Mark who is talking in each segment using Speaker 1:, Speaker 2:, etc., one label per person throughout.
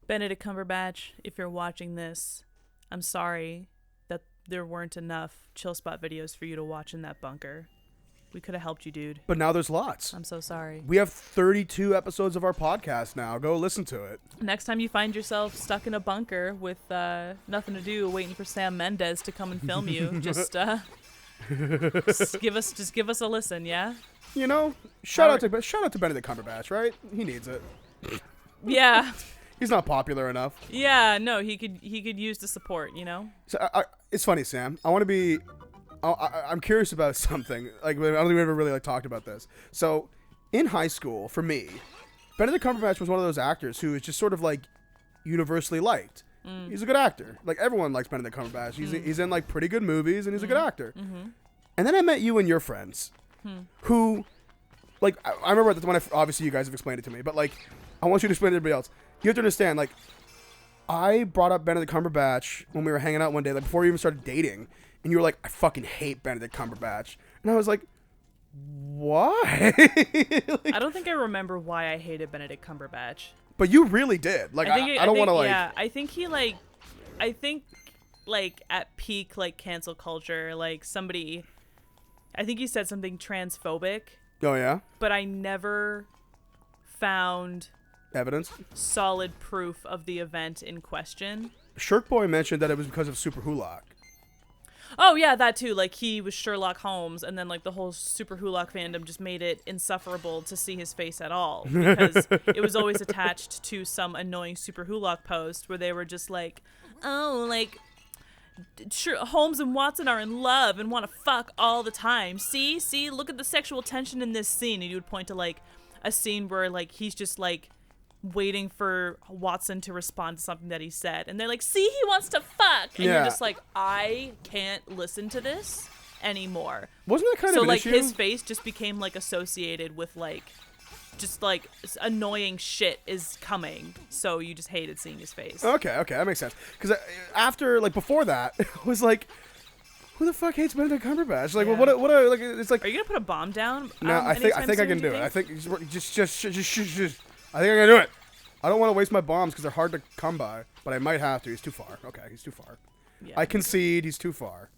Speaker 1: Benedict Cumberbatch, if you're watching this, I'm sorry that there weren't enough chill spot videos for you to watch in that bunker. We could have helped you, dude.
Speaker 2: But now there's lots.
Speaker 1: I'm so sorry.
Speaker 2: We have 32 episodes of our podcast now. Go listen to it.
Speaker 1: Next time you find yourself stuck in a bunker with nothing to do, waiting for Sam Mendes to come and film you, just give us a listen, yeah?
Speaker 2: You know, shout out to Benedict Cumberbatch, right? He needs it.
Speaker 1: Yeah.
Speaker 2: He's not popular enough.
Speaker 1: Yeah, no, he could use the support, you know?
Speaker 2: So it's funny, Sam. I'm curious about something. Like, I don't think we ever really talked about this. So, in high school, for me, Benedict Cumberbatch was one of those actors who is just sort of universally liked. He's a good actor. Like, everyone likes Benedict Cumberbatch. He's in pretty good movies, and he's a good actor.
Speaker 1: Mm-hmm.
Speaker 2: And then I met you and your friends, who, I remember when obviously you guys have explained it to me, but I want you to explain it to everybody else. You have to understand, I brought up Benedict Cumberbatch when we were hanging out one day, before we even started dating. And you were like, I fucking hate Benedict Cumberbatch. And I was like, why?
Speaker 1: I don't think I remember why I hated Benedict Cumberbatch.
Speaker 2: But you really did. I don't want to
Speaker 1: Yeah, I think he at peak cancel culture, somebody, I think he said something transphobic.
Speaker 2: Oh yeah?
Speaker 1: But I never found
Speaker 2: evidence,
Speaker 1: solid proof of the event in question.
Speaker 2: Shirk Boy mentioned that it was because of SuperWHOLock.
Speaker 1: Oh yeah, that too. He was Sherlock Holmes, and then the whole SuperWHOLock fandom just made it insufferable to see his face at all, because it was always attached to some annoying SuperWHOLock post where they were just Holmes and Watson are in love and want to fuck all the time. See, look at the sexual tension in this scene, and you would point to a scene where he's just waiting for Watson to respond to something that he said, and they're like, see, he wants to fuck, and you're just I can't listen to this anymore.
Speaker 2: Wasn't that kind of an issue?
Speaker 1: So his face just became associated with annoying shit is coming, so you just hated seeing his face.
Speaker 2: Okay, that makes sense. Because after before that, it was who the fuck hates Benedict Cumberbatch?
Speaker 1: Yeah.
Speaker 2: What it's
Speaker 1: are you gonna put a bomb down?
Speaker 2: No, I think I can do it. I think just I think I can do it. I don't want to waste my bombs because they're hard to come by, but I might have to. He's too far. Okay, he's too far. Yeah, I concede. He's too far.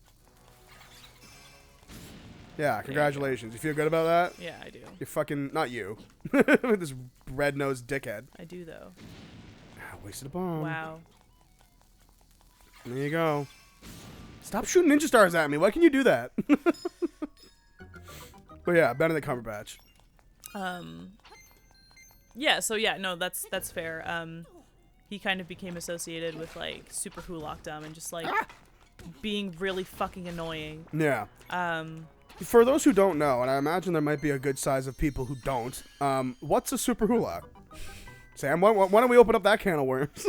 Speaker 2: Yeah, congratulations. You feel good about that?
Speaker 1: Yeah, I do.
Speaker 2: You're fucking... Not you. This red-nosed dickhead.
Speaker 1: I do, though.
Speaker 2: Wasted a bomb.
Speaker 1: Wow.
Speaker 2: There you go. Stop shooting ninja stars at me. Why can you do that? But yeah, Benedict Cumberbatch.
Speaker 1: Yeah, so yeah, no, that's fair. He kind of became associated with SuperWHOLockdom and just being really fucking annoying.
Speaker 2: Yeah. For those who don't know, and I imagine there might be a good size of people who don't, what's a SuperWHOLock? Sam, why don't we open up that can of worms?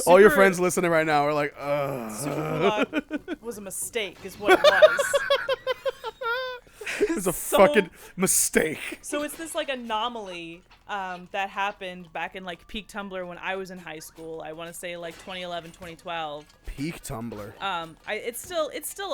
Speaker 2: All your friends listening right now are like, ugh.
Speaker 1: SuperWHOLock was a mistake, is what it was.
Speaker 2: It's a fucking mistake.
Speaker 1: So it's this anomaly that happened back in peak Tumblr when I was in high school. I want to say 2011, 2012.
Speaker 2: Peak Tumblr.
Speaker 1: It's still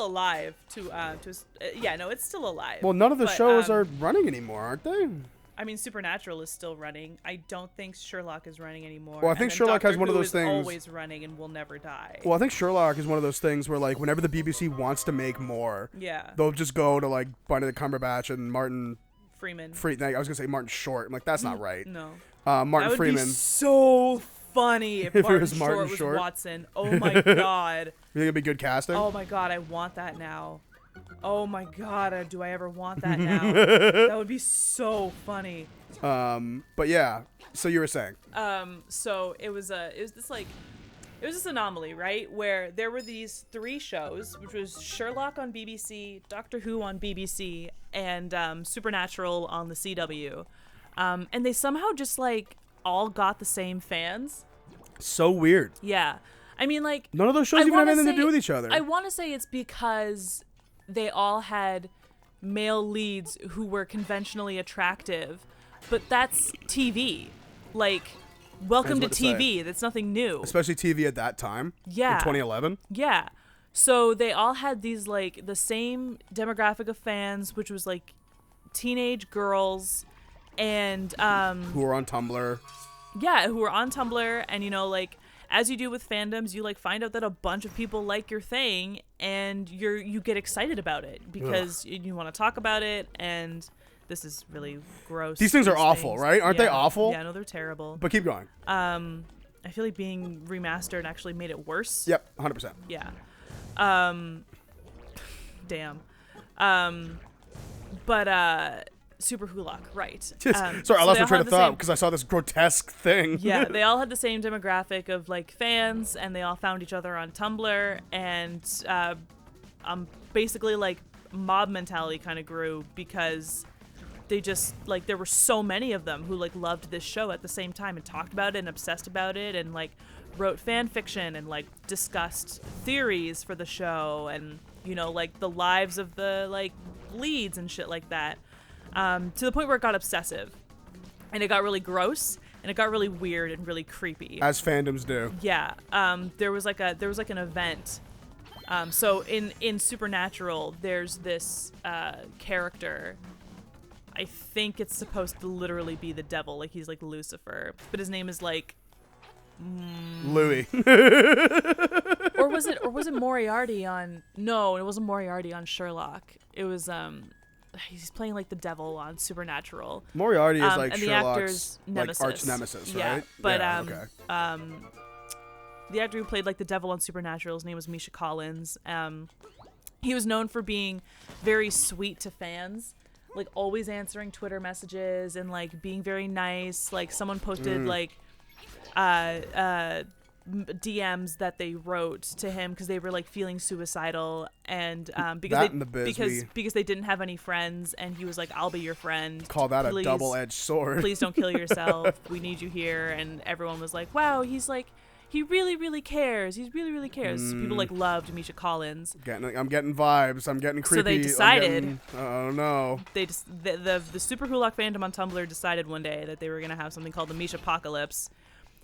Speaker 1: alive it's still alive.
Speaker 2: Well, none of the shows are running anymore, aren't they?
Speaker 1: I mean, Supernatural is still running. I don't think Sherlock is running anymore.
Speaker 2: Well, I think Sherlock has one of those things.
Speaker 1: Always running and will never die.
Speaker 2: Well, I think Sherlock is one of those things where whenever the BBC wants to make more, they'll just go to Benedict Cumberbatch and Martin
Speaker 1: Freeman.
Speaker 2: I was gonna say Martin Short. I'm like, that's not right.
Speaker 1: No.
Speaker 2: Martin Freeman.
Speaker 1: That would be so funny if Martin Short was Watson. Oh my god.
Speaker 2: You think it'd be good casting?
Speaker 1: Oh my god, I want that now. Oh my god, do I ever want that now? That would be so funny.
Speaker 2: But yeah, so you were saying.
Speaker 1: So it was this anomaly, right? Where there were these 3 shows, which was Sherlock on BBC, Doctor Who on BBC, and Supernatural on the CW. And they somehow just all got the same fans.
Speaker 2: So weird.
Speaker 1: Yeah. I mean,
Speaker 2: none of those shows even have anything to do with each other.
Speaker 1: I want to say it's because they all had male leads who were conventionally attractive, but that's TV. Welcome to TV. That's nothing new.
Speaker 2: Especially TV at that time.
Speaker 1: Yeah.
Speaker 2: In 2011.
Speaker 1: Yeah. So they all had these the same demographic of fans, which was teenage girls and
Speaker 2: who are on Tumblr.
Speaker 1: Yeah, who are on Tumblr, and like as you do with fandoms, you like find out that a bunch of people like your thing, and you get excited about it because you want to talk about it. And this is really gross.
Speaker 2: These things are awful, right? Aren't they awful?
Speaker 1: Yeah, no, they're terrible.
Speaker 2: But keep going.
Speaker 1: I feel like being remastered actually made it worse.
Speaker 2: Yep, 100%.
Speaker 1: Yeah. Damn. But SuperWHOLock, right.
Speaker 2: Sorry, I lost my train of thought because I saw this grotesque thing.
Speaker 1: Yeah, they all had the same demographic of like fans, and they all found each other on Tumblr, and basically like mob mentality kind of grew because they just like there were so many of them who like loved this show at the same time and talked about it and obsessed about it and like wrote fan fiction and like discussed theories for the show and like the lives of the like leads and shit like that. To the point where it got obsessive, and it got really gross, and it got really weird and really creepy.
Speaker 2: As fandoms do.
Speaker 1: Yeah. There was like an event. So in Supernatural, there's this character. I think it's supposed to literally be the devil, like he's like Lucifer, but his name is like
Speaker 2: Louis.
Speaker 1: or was it Moriarty on? No, it wasn't Moriarty on Sherlock. It was he's playing like the devil on Supernatural.
Speaker 2: Moriarty is like
Speaker 1: and
Speaker 2: Sherlock's
Speaker 1: the actor's
Speaker 2: like arch nemesis, right?
Speaker 1: Yeah, but
Speaker 2: okay.
Speaker 1: The actor who played like the devil on Supernatural, his name was Misha Collins. He was known for being very sweet to fans, like always answering Twitter messages and like being very nice. Like someone posted like DMs that they wrote to him because they were like feeling suicidal and because they didn't have any friends, and he was like, I'll be your friend.
Speaker 2: Call that a double-edged sword.
Speaker 1: Please don't kill yourself. We need you here. And everyone was like, wow, he's like, he really, really cares. He really, really cares. So people like loved Misha Collins.
Speaker 2: I'm getting vibes. I'm getting creepy.
Speaker 1: So they decided.
Speaker 2: Oh no.
Speaker 1: The SuperWHOLock fandom on Tumblr decided one day that they were gonna have something called the Misha Apocalypse,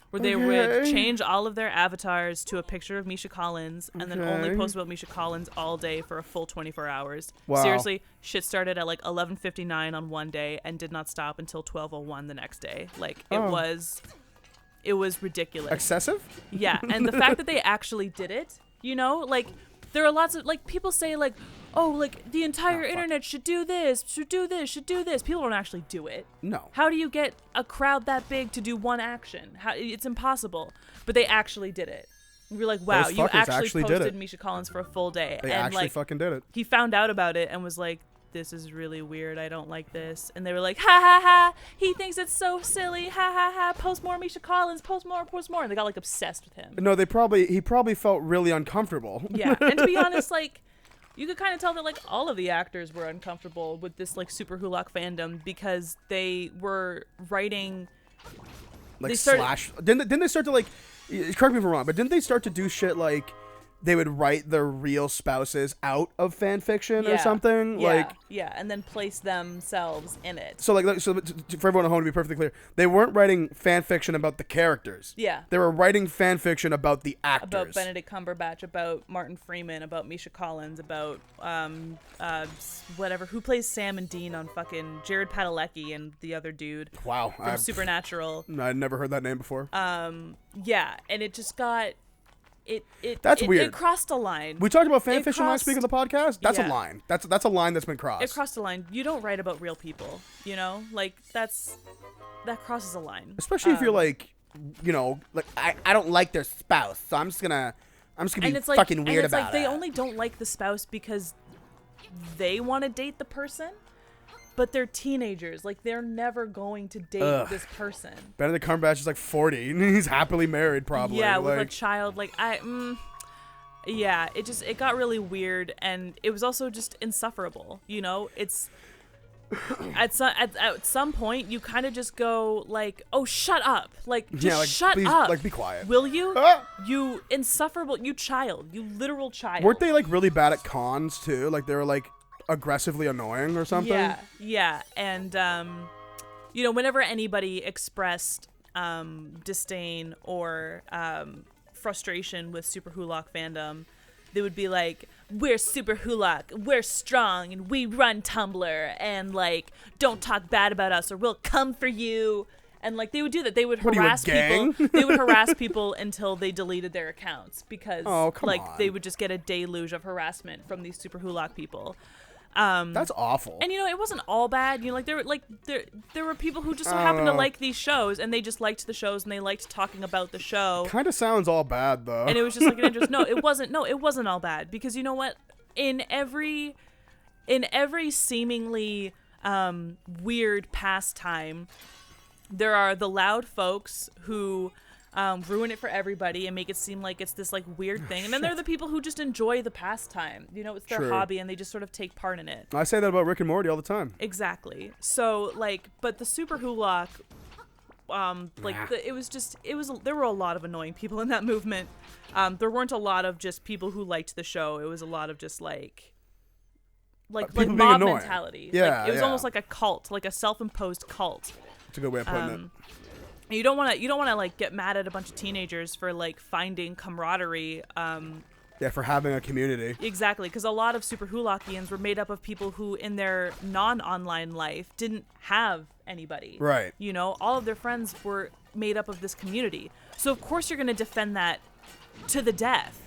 Speaker 1: where they would change all of their avatars to a picture of Misha Collins and then only post about Misha Collins all day for a full 24 hours.
Speaker 2: Wow.
Speaker 1: Seriously, shit started at like 11:59 on one day and did not stop until 12:01 the next day. Like it was ridiculous.
Speaker 2: Excessive?
Speaker 1: Yeah, and the fact that they actually did it, like there are lots of like people say like, oh, like the entire internet should do this. People don't actually do it.
Speaker 2: No.
Speaker 1: How do you get a crowd that big to do one action? It's impossible. But they actually did it. We're like, wow,
Speaker 2: Those
Speaker 1: you
Speaker 2: fuckers
Speaker 1: actually
Speaker 2: did
Speaker 1: posted
Speaker 2: it.
Speaker 1: Misha Collins for a full day.
Speaker 2: They
Speaker 1: and
Speaker 2: actually
Speaker 1: like,
Speaker 2: fucking did it.
Speaker 1: he found out about it and was like, this is really weird. I don't like this. And they were like, ha ha ha. He thinks it's so silly. Ha ha ha. Post more Misha Collins. Post more. And they got like obsessed with him.
Speaker 2: No, he probably felt really uncomfortable.
Speaker 1: Yeah. And to be honest, like, you could kind of tell that like all of the actors were uncomfortable with this like SuperWHOLock fandom because they were writing
Speaker 2: like didn't they start to like, correct me if I'm wrong, but didn't they start to do shit like they would write their real spouses out of fan fiction or something?
Speaker 1: Yeah, and then place themselves in it.
Speaker 2: So for everyone at home to be perfectly clear, they weren't writing fan fiction about the characters.
Speaker 1: Yeah.
Speaker 2: They were writing fan fiction about the actors.
Speaker 1: About Benedict Cumberbatch, about Martin Freeman, about Misha Collins, about whatever, who plays Sam and Dean on fucking Jared Padalecki and the other dude.
Speaker 2: Wow.
Speaker 1: From Supernatural.
Speaker 2: I'd never heard that name before.
Speaker 1: Yeah, and it just got
Speaker 2: That's weird.
Speaker 1: It crossed a line.
Speaker 2: We talked about fan fiction last week on the podcast. That's a line. That's a line that's been crossed.
Speaker 1: It crossed a line. You don't write about real people, like that crosses a line.
Speaker 2: Especially if you're like, like I don't like their spouse, so I'm just gonna be fucking weird about it.
Speaker 1: Like they only don't like the spouse because they want to date the person. But they're teenagers. Like, they're never going to date this person.
Speaker 2: Benedict Cumberbatch is like 40. And he's happily married, probably.
Speaker 1: Yeah, with a child. Like, yeah, it got really weird. And it was also just insufferable. It's... At some point, you kind of just go, like, oh, shut up. Like, just shut
Speaker 2: please,
Speaker 1: up.
Speaker 2: Like, be quiet.
Speaker 1: Will you? You insufferable... You child. You literal child.
Speaker 2: Weren't they, like, really bad at cons, too? Like, they were, like... aggressively annoying or something.
Speaker 1: Yeah, and whenever anybody expressed disdain or frustration with SuperWHOLock fandom, they would be like, we're SuperWHOLock, we're strong, and we run Tumblr, and like, don't talk bad about us or we'll come for you. And like, they would do that. They would harass people. They would harass people until they deleted their accounts because they would just get a deluge of harassment from these SuperWHOLock people.
Speaker 2: That's awful.
Speaker 1: And it wasn't all bad. There were people who just so happened to like these shows, and they just liked the shows and they liked talking about the show.
Speaker 2: Kind of sounds all bad though.
Speaker 1: And it was just like an interest. No, it wasn't. No, it wasn't all bad because you know what? In every seemingly weird pastime, there are the loud folks who ruin it for everybody and make it seem like it's this like weird thing, and then there are the people who just enjoy the pastime. It's their hobby and they just sort of take part in it.
Speaker 2: I say that about Rick and Morty all the time.
Speaker 1: Exactly. So like, but the SuperWHOLock, there were a lot of annoying people in that movement. There weren't a lot of just people who liked the show. It was a lot of just like mob mentality.
Speaker 2: Yeah,
Speaker 1: it was almost like a cult, like a self-imposed cult.
Speaker 2: That's a good way of putting it.
Speaker 1: You don't want to like get mad at a bunch of teenagers for like finding camaraderie.
Speaker 2: For having a community.
Speaker 1: Exactly, because a lot of SuperWHOLockians were made up of people who, in their non-online life, didn't have anybody.
Speaker 2: Right.
Speaker 1: All of their friends were made up of this community. So of course you're going to defend that to the death.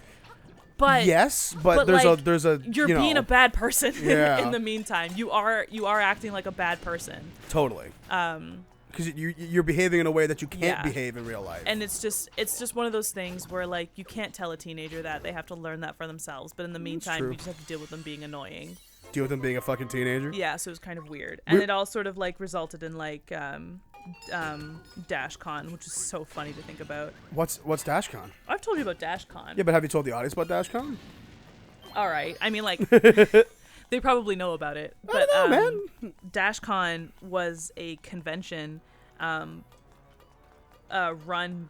Speaker 1: But
Speaker 2: yes, but there's a
Speaker 1: you're being a bad person
Speaker 2: Yeah.
Speaker 1: in the meantime. You are acting like a bad person.
Speaker 2: Totally. Because you're behaving in a way that you can't behave in real life.
Speaker 1: And it's just one of those things where like you can't tell a teenager that. They have to learn that for themselves. But in the meantime, you just have to deal with them being annoying.
Speaker 2: Deal with them being a fucking teenager?
Speaker 1: Yeah, so it was kind of weird. And it all sort of like resulted in like DashCon, which is so funny to think about.
Speaker 2: What's DashCon?
Speaker 1: I've told you about DashCon.
Speaker 2: Yeah, but have you told the audience about DashCon?
Speaker 1: All right. I mean, like, they probably know about it. But
Speaker 2: I don't know, man.
Speaker 1: DashCon was a convention run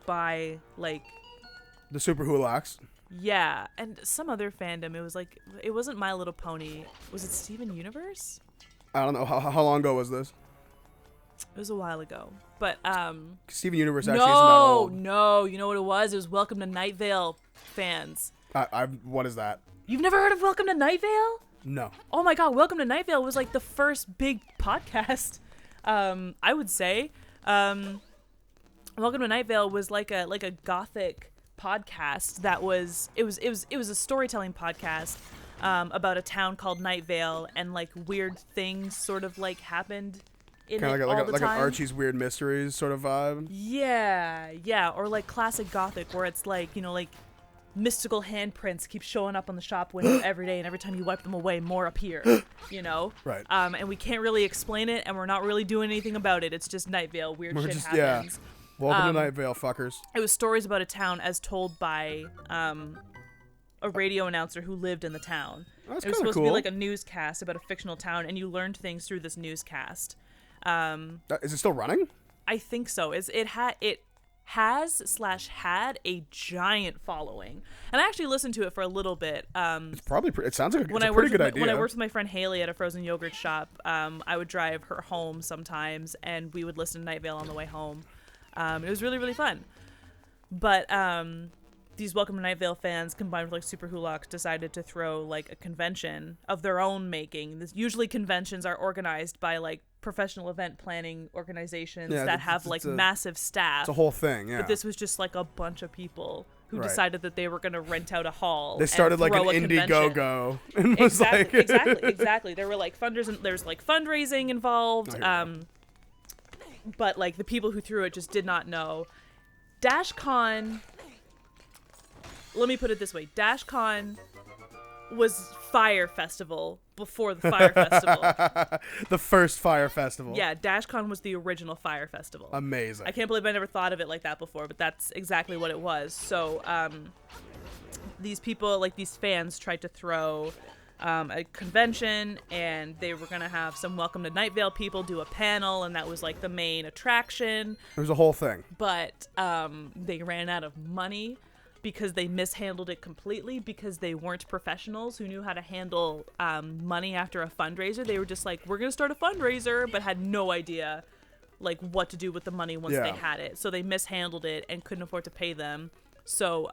Speaker 1: by, like...
Speaker 2: The SuperWHOLocks.
Speaker 1: Yeah, and some other fandom. It was like... It wasn't My Little Pony. Was it Steven Universe?
Speaker 2: I don't know. How long ago was this?
Speaker 1: It was a while ago. But,
Speaker 2: Steven Universe actually isn't that old.
Speaker 1: No. You know what it was? It was Welcome to Night Vale fans.
Speaker 2: What is that?
Speaker 1: You've never heard of Welcome to Night Vale?
Speaker 2: No.
Speaker 1: Oh my god, Welcome to Night Vale was like the first big podcast, I would say. Welcome to Night Vale was like a gothic podcast that was a storytelling podcast about a town called Night Vale, and like weird things sort of like happened in
Speaker 2: kind
Speaker 1: it
Speaker 2: of
Speaker 1: all the
Speaker 2: like
Speaker 1: time.
Speaker 2: an Archie's Weird Mysteries sort of vibe.
Speaker 1: Yeah, or like classic gothic where it's like, like mystical handprints keep showing up on the shop window every day, and every time you wipe them away, more appear.
Speaker 2: Right.
Speaker 1: And we can't really explain it, and we're not really doing anything about it. It's just Night Vale. Weird shit happens.
Speaker 2: Yeah. Welcome to Night Vale, fuckers.
Speaker 1: It was stories about a town as told by a radio announcer who lived in the town.
Speaker 2: That's
Speaker 1: it was
Speaker 2: kind of
Speaker 1: supposed
Speaker 2: cool.
Speaker 1: to be like a newscast about a fictional town, and you learned things through this newscast.
Speaker 2: Is it still running?
Speaker 1: I think so. It had a giant following, and I actually listened to it for a little bit.
Speaker 2: It's probably it sounds like it's a pretty good idea.
Speaker 1: When I worked with my friend Haley at a frozen yogurt shop, I would drive her home sometimes, and we would listen to Night Vale on the way home. It was really, really fun. But these Welcome to Night Vale fans, combined with like SuperWHOLock, decided to throw like a convention of their own making. Usually conventions are organized by like professional event planning organizations that have like massive staff.
Speaker 2: It's a whole thing, yeah.
Speaker 1: But this was just like a bunch of people who decided that they were going to rent out a hall.
Speaker 2: They started
Speaker 1: and
Speaker 2: like an Indiegogo. And was
Speaker 1: exactly. There were like funders, and there's like fundraising involved. But like the people who threw it just did not know. DashCon, let me put it this way. DashCon was Fire Festival before the Fire Festival.
Speaker 2: The first Fire Festival.
Speaker 1: Yeah, DashCon was the original Fire Festival.
Speaker 2: Amazing.
Speaker 1: I can't believe I never thought of it like that before, but that's exactly what it was. So these people, like these fans, tried to throw a convention, and they were going to have some Welcome to Night Vale people do a panel, and that was like the main attraction.
Speaker 2: It was a whole thing.
Speaker 1: But they ran out of money because they mishandled it completely, because they weren't professionals who knew how to handle money after a fundraiser. They were just like, we're going to start a fundraiser, but had no idea like what to do with the money once they had it. So they mishandled it and couldn't afford to pay them. So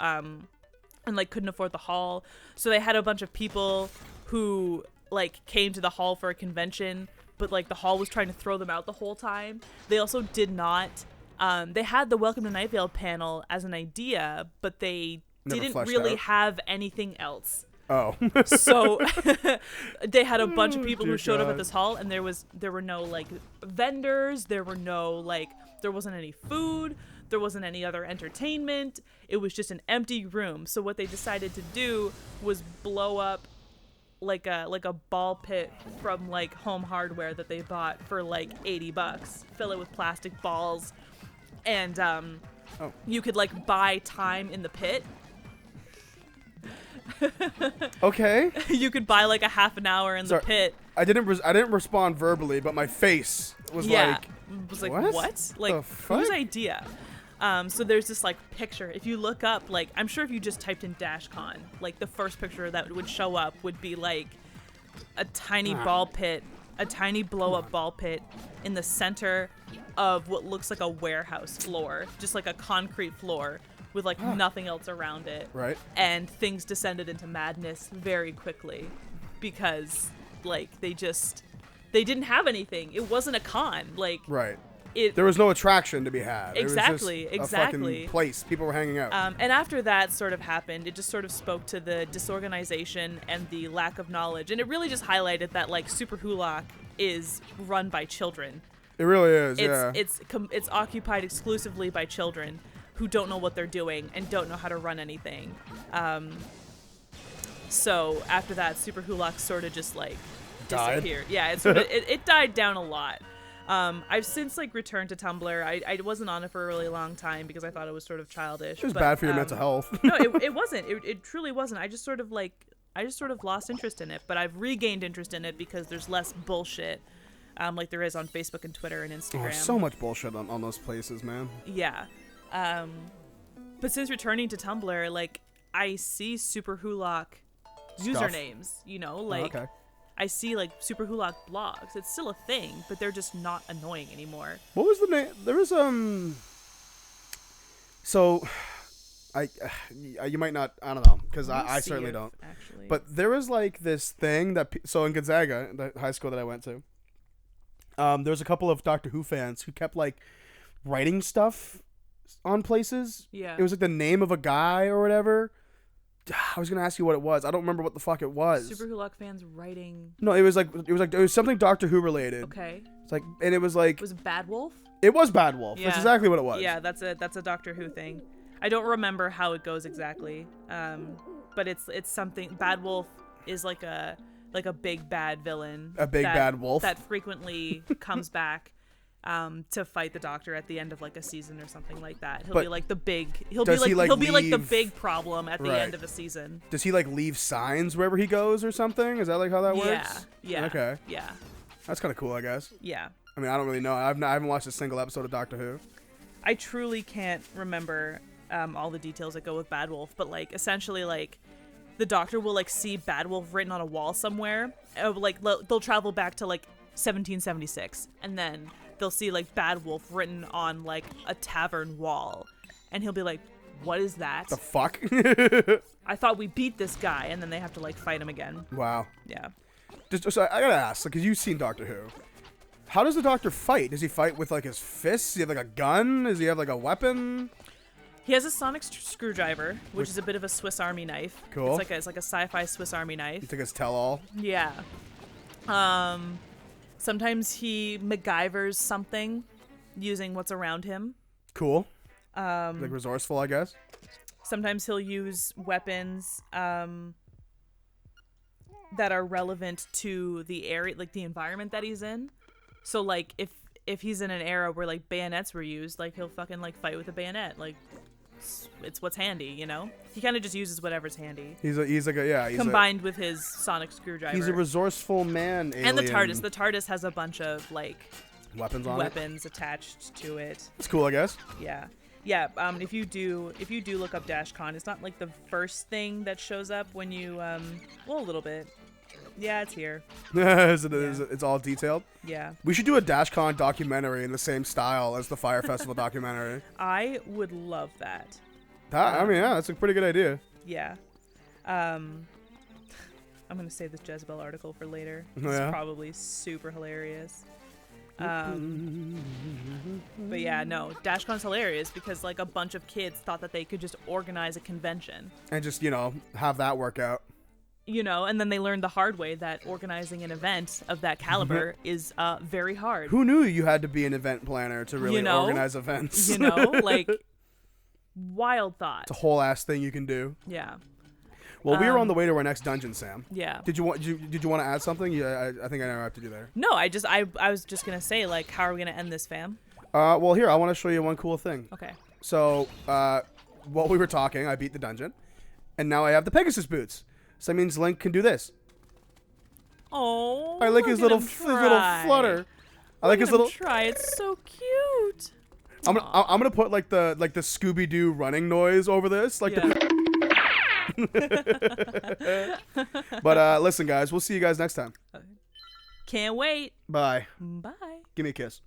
Speaker 1: and like couldn't afford the hall. So they had a bunch of people who like came to the hall for a convention, but like the hall was trying to throw them out the whole time. They also did not. They had the Welcome to Night Vale panel as an idea, but they didn't really have anything else.
Speaker 2: Oh.
Speaker 1: So they had a bunch of people who showed up at this hall, and there were no like vendors, there wasn't any food, there wasn't any other entertainment. It was just an empty room. So what they decided to do was blow up like a ball pit from like Home Hardware that they bought for like $80, fill it with plastic balls, and you could like buy time in the pit.
Speaker 2: Okay.
Speaker 1: You could buy like a half an hour in the pit.
Speaker 2: I didn't respond verbally, but my face was like,
Speaker 1: what? Like, whose idea? So there's this like picture. If you look up, like, I'm sure if you just typed in DashCon, like the first picture that would show up would be like a tiny ball pit, a tiny blow up ball pit in the center of what looks like a warehouse floor, just like a concrete floor with like nothing else around it.
Speaker 2: Right.
Speaker 1: And things descended into madness very quickly because like they didn't have anything. It wasn't a con. Like,
Speaker 2: right. There was no attraction to be had.
Speaker 1: Exactly,
Speaker 2: it was just a fucking place. People were hanging out.
Speaker 1: And after that sort of happened, it just sort of spoke to the disorganization and the lack of knowledge. And it really just highlighted that like SuperWHOLock is run by children.
Speaker 2: It really is,
Speaker 1: It's occupied exclusively by children who don't know what they're doing and don't know how to run anything. So after that, SuperWHOLock sort of just like disappeared. Yeah, it died down a lot. I've since like returned to Tumblr. I wasn't on it for a really long time because I thought it was sort of childish.
Speaker 2: It was bad for your mental health.
Speaker 1: No, it wasn't. It truly wasn't. I just sort of lost interest in it, but I've regained interest in it because there's less bullshit, like there is on Facebook and Twitter and Instagram.
Speaker 2: Oh, so much bullshit on those places, man.
Speaker 1: Yeah. But since returning to Tumblr, like I see SuperWHOLock usernames, you know, like I see like SuperWHOLock blogs. It's still a thing, but they're just not annoying anymore.
Speaker 2: What was the name? There was so you might not, I don't know, because I certainly don't. Actually. But there was like this thing that so in Gonzaga, the high school that I went to, there was a couple of Doctor Who fans who kept like writing stuff on places.
Speaker 1: Yeah.
Speaker 2: It was like the name of a guy or whatever. I was gonna ask you what it was. I don't remember what the fuck it was.
Speaker 1: SuperWHOLock fans writing.
Speaker 2: No, it was something Doctor Who related.
Speaker 1: Okay.
Speaker 2: It's like, and it was like.
Speaker 1: Was it Bad Wolf?
Speaker 2: It was Bad Wolf.
Speaker 1: Yeah.
Speaker 2: That's exactly what it was.
Speaker 1: Yeah, that's a Doctor Who thing. I don't remember how it goes exactly. But it's something. Bad Wolf is like a big bad villain.
Speaker 2: A big bad wolf
Speaker 1: that frequently comes back. To fight the Doctor at the end of like a season or something like that. He'll be like the big. He'll be like the big problem at the end of a season.
Speaker 2: Does he like leave signs wherever he goes or something? Is that like how that works?
Speaker 1: Yeah.
Speaker 2: Okay.
Speaker 1: Yeah.
Speaker 2: That's kind of cool, I guess.
Speaker 1: Yeah.
Speaker 2: I mean, I don't really know. I haven't watched a single episode of Doctor Who.
Speaker 1: I truly can't remember all the details that go with Bad Wolf, but like essentially like the Doctor will like see Bad Wolf written on a wall somewhere. Like they'll travel back to like 1776, and then they'll see like Bad Wolf written on like a tavern wall, and he'll be like, what is that?
Speaker 2: The fuck?
Speaker 1: I thought we beat this guy, and then they have to like fight him again.
Speaker 2: Wow.
Speaker 1: Yeah.
Speaker 2: So I gotta ask, because you've seen Doctor Who. How does the Doctor fight? Does he fight with like his fists? Does he have like a gun? Does he have like a weapon?
Speaker 1: He has a sonic screwdriver, which is a bit of a Swiss Army knife.
Speaker 2: Cool.
Speaker 1: It's like a sci-fi Swiss Army knife.
Speaker 2: It's like his tell-all.
Speaker 1: Yeah. Sometimes he MacGyvers something using what's around him.
Speaker 2: Cool. Like resourceful, I guess.
Speaker 1: Sometimes he'll use weapons that are relevant to the area, like the environment that he's in. So like if he's in an era where like bayonets were used, like he'll fucking like fight with a bayonet. Like it's what's handy, you know? He kind of just uses whatever's handy. He's combined with his sonic screwdriver.
Speaker 2: He's a resourcue man alien.
Speaker 1: And the TARDIS has a bunch of like
Speaker 2: weapons
Speaker 1: attached to it.
Speaker 2: It's cool, I guess.
Speaker 1: Yeah. If you do look up DashCon, it's not like the first thing that shows up when you a little bit. Yeah, it's here.
Speaker 2: It's all detailed?
Speaker 1: Yeah.
Speaker 2: We should do a DashCon documentary in the same style as the Fire Festival documentary.
Speaker 1: I would love that.
Speaker 2: I mean, yeah, that's a pretty good idea.
Speaker 1: Yeah. I'm gonna save this Jezebel article for later. It's
Speaker 2: Yeah?
Speaker 1: probably super hilarious. But yeah, no, DashCon's hilarious because like a bunch of kids thought that they could just organize a convention,
Speaker 2: And just, you know, have that work out.
Speaker 1: you know, and then they learned the hard way that organizing an event of that caliber is very hard.
Speaker 2: Who knew you had to be an event planner to really
Speaker 1: You know?
Speaker 2: organize events?
Speaker 1: You know, like wild thought.
Speaker 2: It's a whole ass thing you can do.
Speaker 1: Yeah.
Speaker 2: Well, we are on the way to our next dungeon, Sam.
Speaker 1: Yeah.
Speaker 2: Did you want to add something? Yeah, I think I know what I have to do there.
Speaker 1: No, I was just gonna say, like, how are we gonna end this, fam?
Speaker 2: Well, here I want to show you one cool thing.
Speaker 1: Okay.
Speaker 2: So, while we were talking, I beat the dungeon, and now I have the Pegasus boots. So that means Link can do this.
Speaker 1: Oh.
Speaker 2: I like his little flutter. I like his little.
Speaker 1: Try. It's so cute.
Speaker 2: I'm gonna put like the Scooby Doo running noise over this, like.
Speaker 1: Yeah.
Speaker 2: But listen, guys, we'll see you guys next time.
Speaker 1: Can't wait.
Speaker 2: Bye.
Speaker 1: Bye.
Speaker 2: Give me a kiss.